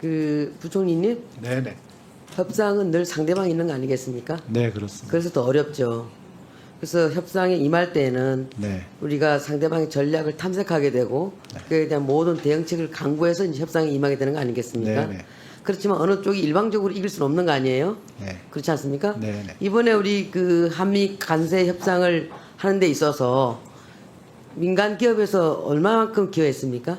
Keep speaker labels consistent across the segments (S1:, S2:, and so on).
S1: 그 부총리님,
S2: 네네.
S1: 협상은 늘 상대방이 있는 거 아니겠습니까?
S2: 네, 그렇습니다.
S1: 그래서 더 어렵죠. 그래서 협상에 임할 때는
S2: 네.
S1: 우리가 상대방의 전략을 탐색하게 되고 그에 대한 모든 대응책을 강구해서 이제 협상에 임하게 되는 거 아니겠습니까?
S2: 네네.
S1: 그렇지만 어느 쪽이 일방적으로 이길 수는 없는 거 아니에요?
S2: 네.
S1: 그렇지 않습니까?
S2: 네네.
S1: 이번에 우리 그 한미 관세 협상을 하는 데 있어서 민간 기업에서 얼마만큼 기여했습니까?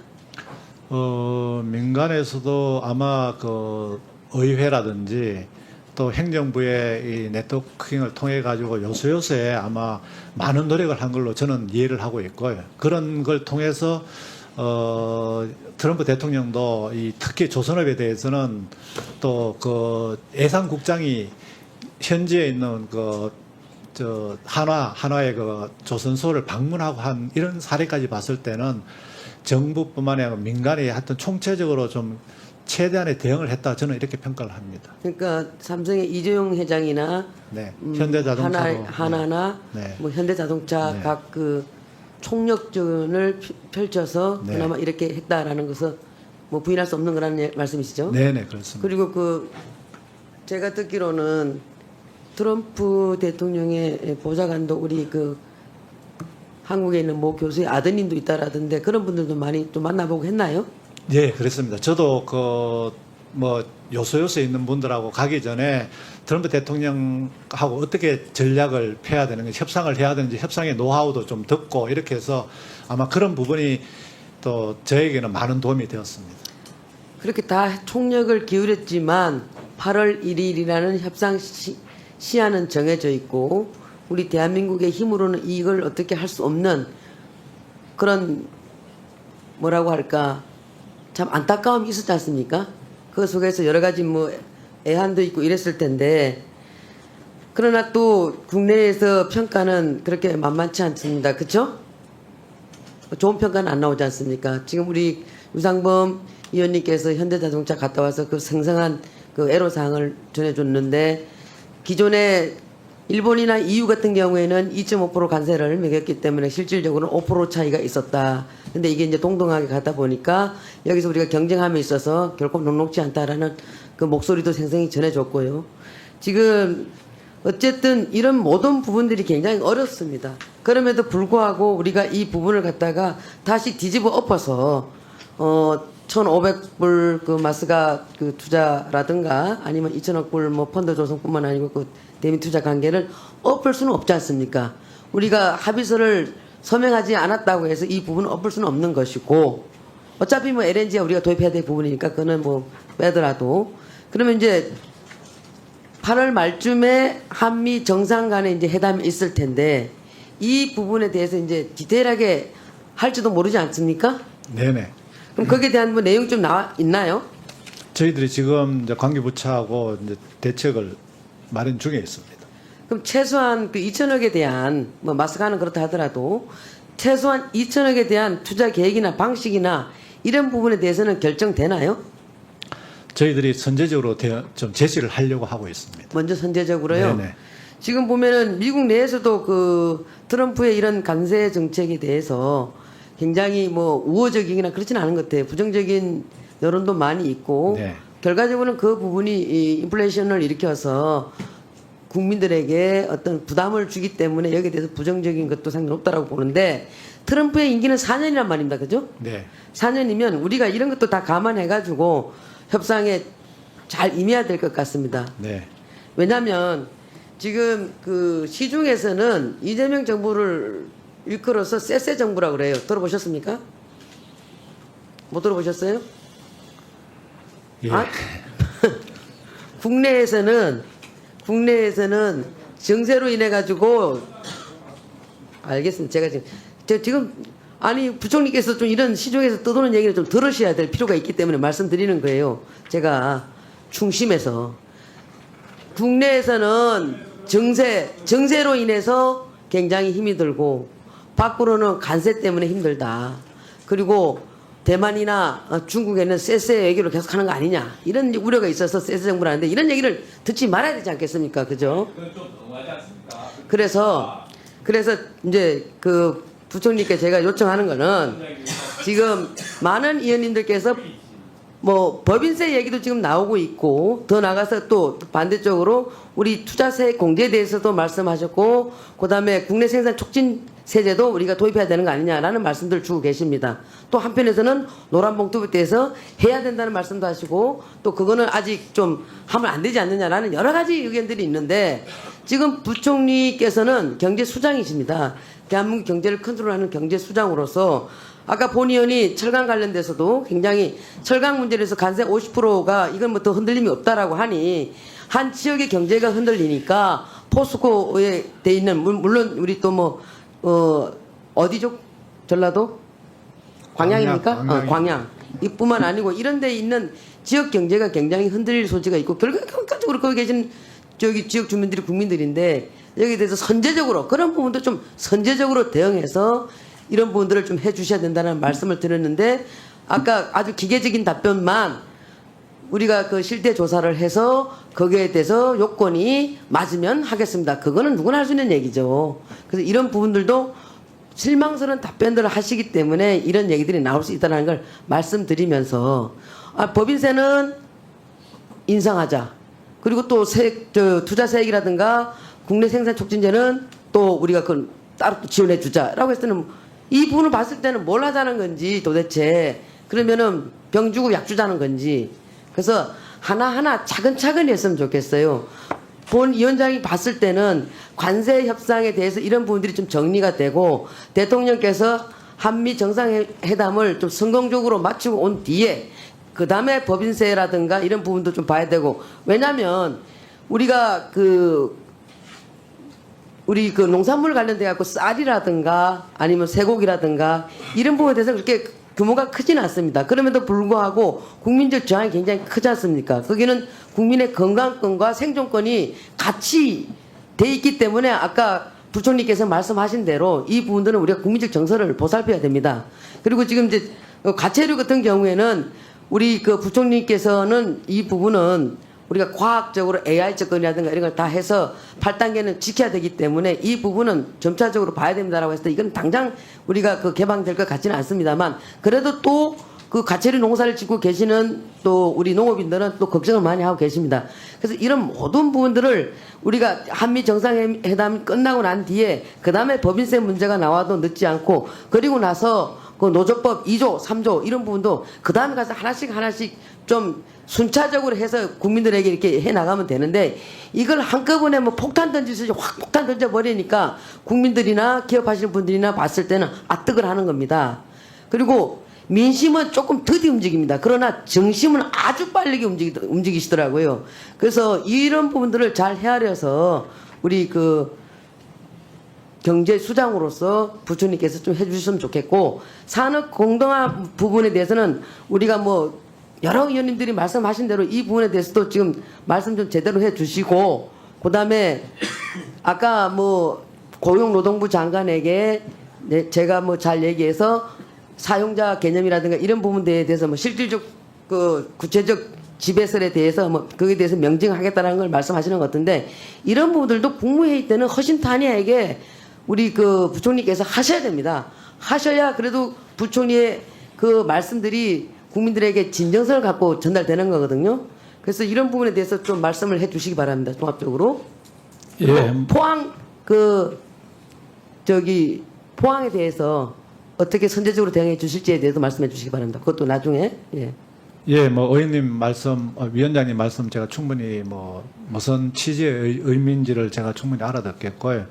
S2: 민간에서도 아마 그 의회라든지 또 행정부의 이 네트워킹을 통해 가지고 요소요소에 아마 많은 노력을 한 걸로 저는 이해를 하고 있고요. 그런 걸 통해서 트럼프 대통령도 이 특히 조선업에 대해서는 또 그 예산국장이 현지에 있는 한화의 그 조선소를 방문하고 한 이런 사례까지 봤을 때는 정부뿐만 아니라 민간이 하여튼 총체적으로 좀 최대한의 대응을 했다 저는 이렇게 평가를 합니다.
S1: 그러니까 삼성의 이재용 회장이나
S2: 네, 현대자동차도
S1: 하나나
S2: 네.
S1: 뭐 현대자동차
S2: 네.
S1: 각 그 총력전을 펼쳐서
S2: 네.
S1: 그나마 이렇게 했다라는 것은 뭐 부인할 수 없는 거라는 말씀이시죠?
S2: 네네 그렇습니다.
S1: 그리고 그 제가 듣기로는 트럼프 대통령의 보좌관도 우리 그 한국에 있는 모 교수의 아드님도 있다라던데 그런 분들도 많이 좀 만나보고 했나요?
S2: 예, 그렇습니다. 저도 뭐 요소요소에 있는 분들하고 가기 전에 트럼프 대통령하고 어떻게 전략을 펴야 되는지 협상을 해야 되는지 협상의 노하우도 좀 듣고 이렇게 해서 아마 그런 부분이 또 저에게는 많은 도움이 되었습니다.
S1: 그렇게 다 총력을 기울였지만 8월 1일이라는 협상 시한은 정해져 있고 우리 대한민국의 힘으로는 이걸 어떻게 할 수 없는 그런 뭐라고 할까 참 안타까움이 있었지 않습니까? 그 속에서 여러 가지 뭐 애한도 있고 이랬을 텐데 그러나 또 국내에서 평가는 그렇게 만만치 않습니다. 그렇죠? 좋은 평가는 안 나오지 않습니까? 지금 우리 유상범 의원님께서 현대자동차 갔다 와서 그 생생한 그 애로사항을 전해줬는데 기존에 일본이나 EU 같은 경우에는 2.5% 관세를 매겼기 때문에 실질적으로는 5% 차이가 있었다. 근데 이게 이제 동등하게 가다 보니까 여기서 우리가 경쟁함에 있어서 결코 녹록지 않다라는 그 목소리도 생생히 전해줬고요. 지금 어쨌든 이런 모든 부분들이 굉장히 어렵습니다. 그럼에도 불구하고 우리가 이 부분을 갖다가 다시 뒤집어 엎어서 1,500불 그 마스가 그 투자라든가 아니면 2,000억 불 뭐 펀드 조성뿐만 아니고 그 대미 투자 관계를 엎을 수는 없지 않습니까? 우리가 합의서를 서명하지 않았다고 해서 이 부분을 엎을 수는 없는 것이고 어차피 뭐 LNG가 우리가 도입해야 될 부분이니까 그거는 뭐 빼더라도 그러면 이제 8월 말쯤에 한미 정상 간에 이제 회담이 있을 텐데 이 부분에 대해서 이제 디테일하게 할지도 모르지 않습니까?
S2: 네네.
S1: 그럼 거기에 대한 뭐 내용 좀 나와 있나요?
S2: 저희들이 지금 이제 관계부처하고 이제 대책을 마련 중에 있습니다.
S1: 그럼 최소한 그 2천억에 대한 뭐 마스카는 그렇다 하더라도 최소한 2천억에 대한 투자 계획이나 방식이나 이런 부분에 대해서는 결정되나요?
S2: 저희들이 선제적으로 좀 제시를 하려고 하고 있습니다.
S1: 먼저 선제적으로요.
S2: 네네.
S1: 지금 보면은 미국 내에서도 그 트럼프의 이런 관세 정책에 대해서 굉장히 뭐 우호적이거나 그렇지는 않은 것 같아요. 부정적인 여론도 많이 있고
S2: 네.
S1: 결과적으로는 그 부분이 이 인플레이션을 일으켜서 국민들에게 어떤 부담을 주기 때문에 여기에 대해서 부정적인 것도 상당히 높다라고 보는데 트럼프의 임기는 4년이란 말입니다. 그죠?
S2: 네.
S1: 4년이면 우리가 이런 것도 다 감안해가지고 협상에 잘 임해야 될 것 같습니다.
S2: 네.
S1: 왜냐하면 지금 그 시중에서는 이재명 정부를 일컬어서 쎄쎄 정부라고 그래요. 들어보셨습니까? 못 들어보셨어요?
S2: 예.
S1: 아? 국내에서는 정세로 인해 가지고 알겠습니다. 제가 지금 아니 부총리께서 좀 이런 시중에서 떠도는 얘기를 좀 들으셔야 될 필요가 있기 때문에 말씀드리는 거예요. 제가 중심에서 국내에서는 정세로 인해서 굉장히 힘이 들고 밖으로는 관세 때문에 힘들다. 그리고 대만이나 중국에는 쎄쎄 얘기를 계속하는 거 아니냐 이런 우려가 있어서 쎄쎄 정부라는데 이런 얘기를 듣지 말아야 되지 않겠습니까? 그죠?
S3: 그건 좀 너무하지 않습니까?
S1: 그래서 이제 그 부총리께 제가 요청하는 거는 지금 많은 의원님들께서 뭐 법인세 얘기도 지금 나오고 있고 더 나가서 또 반대쪽으로 우리 투자세 공제에 대해서도 말씀하셨고 그다음에 국내 생산 촉진 세제도 우리가 도입해야 되는 거 아니냐라는 말씀들 주고 계십니다. 또 한편에서는 노란봉투에 대해서 해야 된다는 말씀도 하시고 또 그거는 아직 좀 하면 안 되지 않느냐라는 여러 가지 의견들이 있는데 지금 부총리께서는 경제수장이십니다. 대한민국 경제를 컨트롤하는 경제수장으로서 아까 본 의원이 철강 관련돼서도 굉장히 철강 문제에서 관세 50%가 이건 뭐 더 흔들림이 없다라고 하니 한 지역의 경제가 흔들리니까 포스코에 돼 있는 물론 우리 또 뭐 어디죠? 전라도? 광양입니까?
S2: 광양.
S1: 광양. 이뿐만 아니고 이런 데 있는 지역 경제가 굉장히 흔들릴 소지가 있고 결과적으로 거기 계신 저기 지역 주민들이 국민들인데 여기에 대해서 선제적으로 그런 부분도 좀 선제적으로 대응해서 이런 부분들을 좀 해주셔야 된다는 말씀을 드렸는데 아까 아주 기계적인 답변만 우리가 그 실태 조사를 해서 거기에 대해서 요건이 맞으면 하겠습니다. 그거는 누구나 할 수 있는 얘기죠. 그래서 이런 부분들도 실망스러운 답변들을 하시기 때문에 이런 얘기들이 나올 수 있다는 걸 말씀드리면서 법인세는 인상하자. 그리고 또 투자세액이라든가 국내 생산 촉진제는 또 우리가 그걸 따로 지원해 주자라고 했을 때는 이 부분을 봤을 때는 뭘 하자는 건지 도대체 그러면은 병 주고 약 주자는 건지 그래서 하나하나 차근차근히 했으면 좋겠어요. 본 위원장이 봤을 때는 관세 협상에 대해서 이런 부분들이 좀 정리가 되고 대통령께서 한미 정상회담을 좀 성공적으로 마치고 온 뒤에 그 다음에 법인세라든가 이런 부분도 좀 봐야 되고 왜냐하면 우리가 우리 그 농산물 관련돼 갖고 쌀이라든가 아니면 쇠고기라든가 이런 부분에 대해서 그렇게 규모가 크지는 않습니다. 그럼에도 불구하고 국민적 저항이 굉장히 크지 않습니까? 거기는 국민의 건강권과 생존권이 같이 돼 있기 때문에 아까 부총리께서 말씀하신 대로 이 부분들은 우리가 국민적 정서를 보살펴야 됩니다. 그리고 지금 이제 과체류 같은 경우에는 우리 그 부총리께서는 이 부분은 우리가 과학적으로 AI 접근이라든가 이런 걸 다 해서 8단계는 지켜야 되기 때문에 이 부분은 점차적으로 봐야 됩니다라고 했을 때 이건 당장 우리가 그 개방될 것 같지는 않습니다만 그래도 또 그 가채류 농사를 짓고 계시는 또 우리 농업인들은 또 걱정을 많이 하고 계십니다. 그래서 이런 모든 부분들을 우리가 한미 정상회담이 끝나고 난 뒤에 그 다음에 법인세 문제가 나와도 늦지 않고 그리고 나서 그 노조법 2조, 3조 이런 부분도 그 다음에 가서 하나씩 좀 순차적으로 해서 국민들에게 이렇게 해 나가면 되는데 이걸 한꺼번에 뭐 폭탄 던지듯이 확 폭탄 던져버리니까 국민들이나 기업하시는 분들이나 봤을 때는 아뜨걸 하는 겁니다. 그리고 민심은 조금 더디 움직입니다. 그러나 정심은 아주 빠르게 움직이시더라고요. 그래서 이런 부분들을 잘 헤아려서 우리 그 경제 수장으로서 부총리께서 좀 해주셨으면 좋겠고 산업 공동화 부분에 대해서는 우리가 뭐 여러 의원님들이 말씀하신 대로 이 부분에 대해서도 지금 말씀 좀 제대로 해주시고 그다음에 아까 뭐 고용노동부 장관에게 제가 뭐 잘 얘기해서 사용자 개념이라든가 이런 부분에 대해서 뭐 실질적 그 구체적 지배설에 대해서 뭐 거기에 대해서 명징하겠다는 걸 말씀하시는 것 같은데 이런 부분들도 국무회의 때는 허심탄회하게 우리 그 부총리께서 하셔야 됩니다. 하셔야 그래도 부총리의 그 말씀들이 국민들에게 진정성을 갖고 전달되는 거거든요. 그래서 이런 부분에 대해서 좀 말씀을 해주시기 바랍니다. 종합적으로.
S2: 예.
S1: 포항 포항에 대해서 어떻게 선제적으로 대응해 주실지에 대해서 말씀해 주시기 바랍니다. 그것도 나중에. 예.
S2: 예, 뭐 의원님 말씀, 위원장님 말씀 제가 충분히 뭐 무슨 취지의 의미인지를 제가 충분히 알아듣겠고요.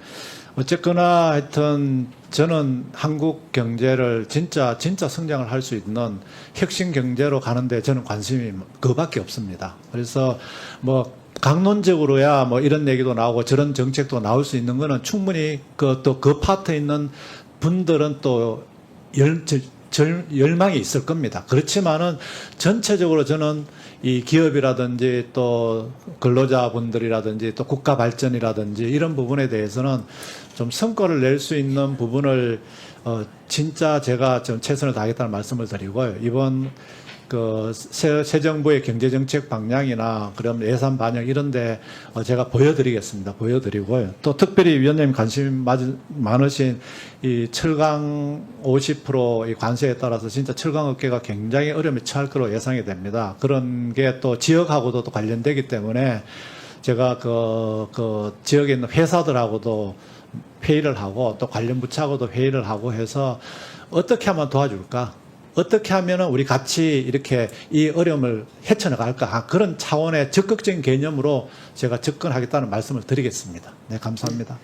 S2: 어쨌거나 하여튼 저는 한국 경제를 진짜 성장을 할 수 있는 혁신 경제로 가는데 저는 관심이 그밖에 없습니다. 그래서 뭐 강론적으로야 뭐 이런 얘기도 나오고 저런 정책도 나올 수 있는 거는 충분히 그 파트에 있는 분들은 또 열망이 있을 겁니다. 그렇지만은 전체적으로 저는 이 기업이라든지 또 근로자분들이라든지 또 국가 발전이라든지 이런 부분에 대해서는 좀 성과를 낼 수 있는 부분을 진짜 제가 좀 최선을 다하겠다는 말씀을 드리고요. 이번 그 새 정부의 경제정책 방향이나 그런 예산 반영 이런데 제가 보여드리겠습니다. 보여드리고요. 또 특별히 위원님 관심 많으신 이 철강 50%의 관세에 따라서 진짜 철강업계가 굉장히 어려움에 처할 거로 예상이 됩니다. 그런 게 또 지역하고도 또 관련되기 때문에 제가 그 지역에 있는 회사들하고도 회의를 하고 또 관련 부처하고도 회의를 하고 해서 어떻게 하면 도와줄까? 어떻게 하면 우리 같이 이렇게 이 어려움을 헤쳐나갈까? 그런 차원의 적극적인 개념으로 제가 접근하겠다는 말씀을 드리겠습니다. 네, 감사합니다.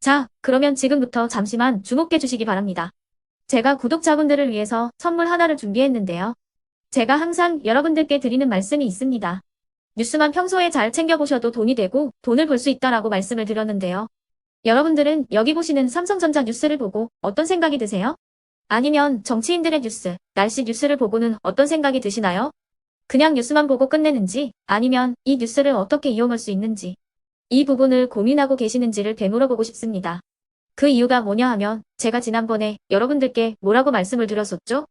S3: 자, 그러면 지금부터 잠시만 주목해 주시기 바랍니다. 제가 구독자분들을 위해서 선물 하나를 준비했는데요. 제가 항상 여러분들께 드리는 말씀이 있습니다. 뉴스만 평소에 잘 챙겨보셔도 돈이 되고 돈을 벌 수 있다라고 말씀을 드렸는데요. 여러분들은 여기 보시는 삼성전자 뉴스를 보고 어떤 생각이 드세요? 아니면 정치인들의 뉴스, 날씨 뉴스를 보고는 어떤 생각이 드시나요? 그냥 뉴스만 보고 끝내는지 아니면 이 뉴스를 어떻게 이용할 수 있는지 이 부분을 고민하고 계시는지를 되물어보고 싶습니다. 그 이유가 뭐냐 하면 제가 지난번에 여러분들께 뭐라고 말씀을 드렸었죠?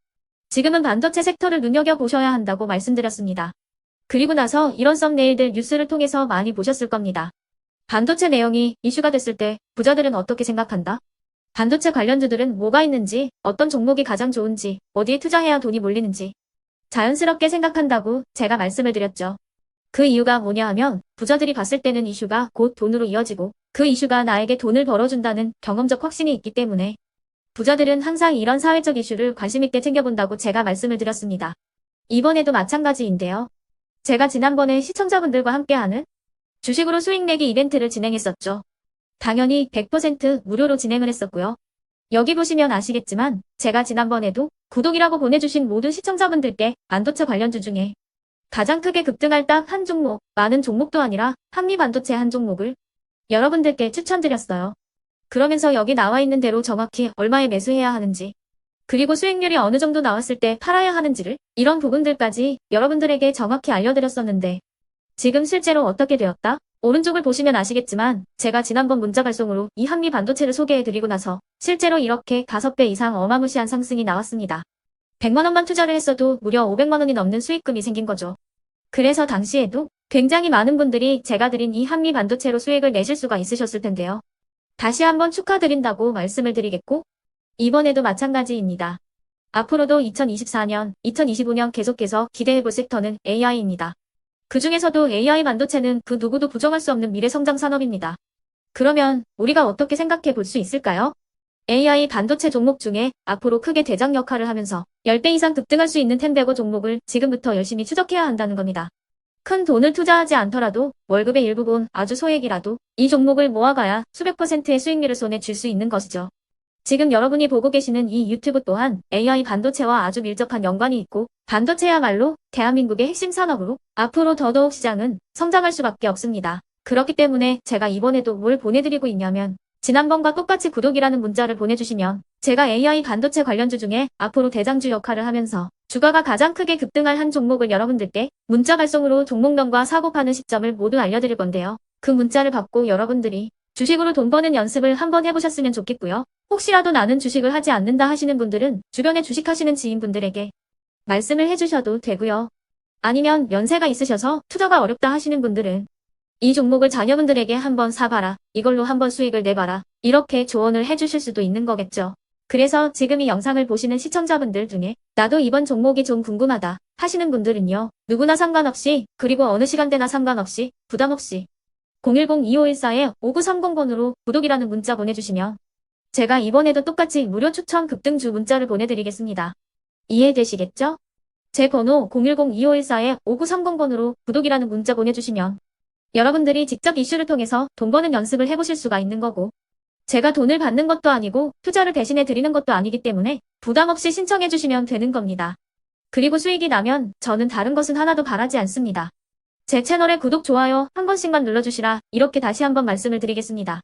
S3: 지금은 반도체 섹터를 눈여겨보셔야 한다고 말씀드렸습니다. 그리고 나서 이런 썸네일들 뉴스를 통해서 많이 보셨을 겁니다. 반도체 내용이 이슈가 됐을 때 부자들은 어떻게 생각한다? 반도체 관련주들은 뭐가 있는지, 어떤 종목이 가장 좋은지, 어디에 투자해야 돈이 몰리는지 자연스럽게 생각한다고 제가 말씀을 드렸죠. 그 이유가 뭐냐 하면 부자들이 봤을 때는 이슈가 곧 돈으로 이어지고 그 이슈가 나에게 돈을 벌어준다는 경험적 확신이 있기 때문에 부자들은 항상 이런 사회적 이슈를 관심 있게 챙겨본다고 제가 말씀을 드렸습니다. 이번에도 마찬가지인데요. 제가 지난번에 시청자분들과 함께하는 주식으로 수익 내기 이벤트를 진행했었죠. 당연히 100% 무료로 진행을 했었고요. 여기 보시면 아시겠지만 제가 지난번에도 구독이라고 보내주신 모든 시청자분들께 반도체 관련주 중에 가장 크게 급등할 딱 한 종목, 많은 종목도 아니라 한미반도체 한 종목을 여러분들께 추천드렸어요. 그러면서 여기 나와 있는 대로 정확히 얼마에 매수해야 하는지 그리고 수익률이 어느 정도 나왔을 때 팔아야 하는지를 이런 부분들까지 여러분들에게 정확히 알려드렸었는데 지금 실제로 어떻게 되었다? 오른쪽을 보시면 아시겠지만 제가 지난번 문자 발송으로 이 한미 반도체를 소개해드리고 나서 실제로 이렇게 5배 이상 어마무시한 상승이 나왔습니다. 100만 원만 투자를 했어도 무려 500만 원이 넘는 수익금이 생긴 거죠. 그래서 당시에도 굉장히 많은 분들이 제가 드린 이 한미 반도체로 수익을 내실 수가 있으셨을 텐데요. 다시 한번 축하드린다고 말씀을 드리겠고 이번에도 마찬가지입니다. 앞으로도 2024년, 2025년 계속해서 기대해볼 섹터는 AI입니다. 그 중에서도 AI 반도체는 그 누구도 부정할 수 없는 미래 성장 산업입니다. 그러면 우리가 어떻게 생각해 볼 수 있을까요? AI 반도체 종목 중에 앞으로 크게 대장 역할을 하면서 10배 이상 급등할 수 있는 템베고 종목을 지금부터 열심히 추적해야 한다는 겁니다. 큰 돈을 투자하지 않더라도 월급의 일부분 아주 소액이라도 이 종목을 모아가야 수백 %의 수익률을 손에 쥘 수 있는 것이죠. 지금 여러분이 보고 계시는 이 유튜브 또한 AI 반도체와 아주 밀접한 연관이 있고 반도체야말로 대한민국의 핵심 산업으로 앞으로 더더욱 시장은 성장할 수밖에 없습니다. 그렇기 때문에 제가 이번에도 뭘 보내드리고 있냐면 지난번과 똑같이 구독이라는 문자를 보내주시면 제가 AI 반도체 관련주 중에 앞으로 대장주 역할을 하면서 주가가 가장 크게 급등할 한 종목을 여러분들께 문자 발송으로 종목명과 사고 파는 시점을 모두 알려드릴 건데요. 그 문자를 받고 여러분들이 주식으로 돈 버는 연습을 한번 해보셨으면 좋겠고요. 혹시라도 나는 주식을 하지 않는다 하시는 분들은 주변에 주식하시는 지인분들에게 말씀을 해주셔도 되고요. 아니면 연세가 있으셔서 투자가 어렵다 하시는 분들은 이 종목을 자녀분들에게 한번 사봐라. 이걸로 한번 수익을 내봐라. 이렇게 조언을 해주실 수도 있는 거겠죠. 그래서 지금 이 영상을 보시는 시청자분들 중에 나도 이번 종목이 좀 궁금하다 하시는 분들은요. 누구나 상관없이 그리고 어느 시간대나 상관없이 부담 없이 010-2514-5930번으로 구독이라는 문자 보내주시면 제가 이번에도 똑같이 무료 추천 급등주 문자를 보내드리겠습니다. 이해되시겠죠? 제 번호 010-2514-5930번으로 구독이라는 문자 보내주시면 여러분들이 직접 이슈를 통해서 돈 버는 연습을 해보실 수가 있는 거고 제가 돈을 받는 것도 아니고 투자를 대신해 드리는 것도 아니기 때문에 부담 없이 신청해 주시면 되는 겁니다. 그리고 수익이 나면 저는 다른 것은 하나도 바라지 않습니다. 제 채널에 구독, 좋아요 한 번씩만 눌러주시라 이렇게 다시 한번 말씀을 드리겠습니다.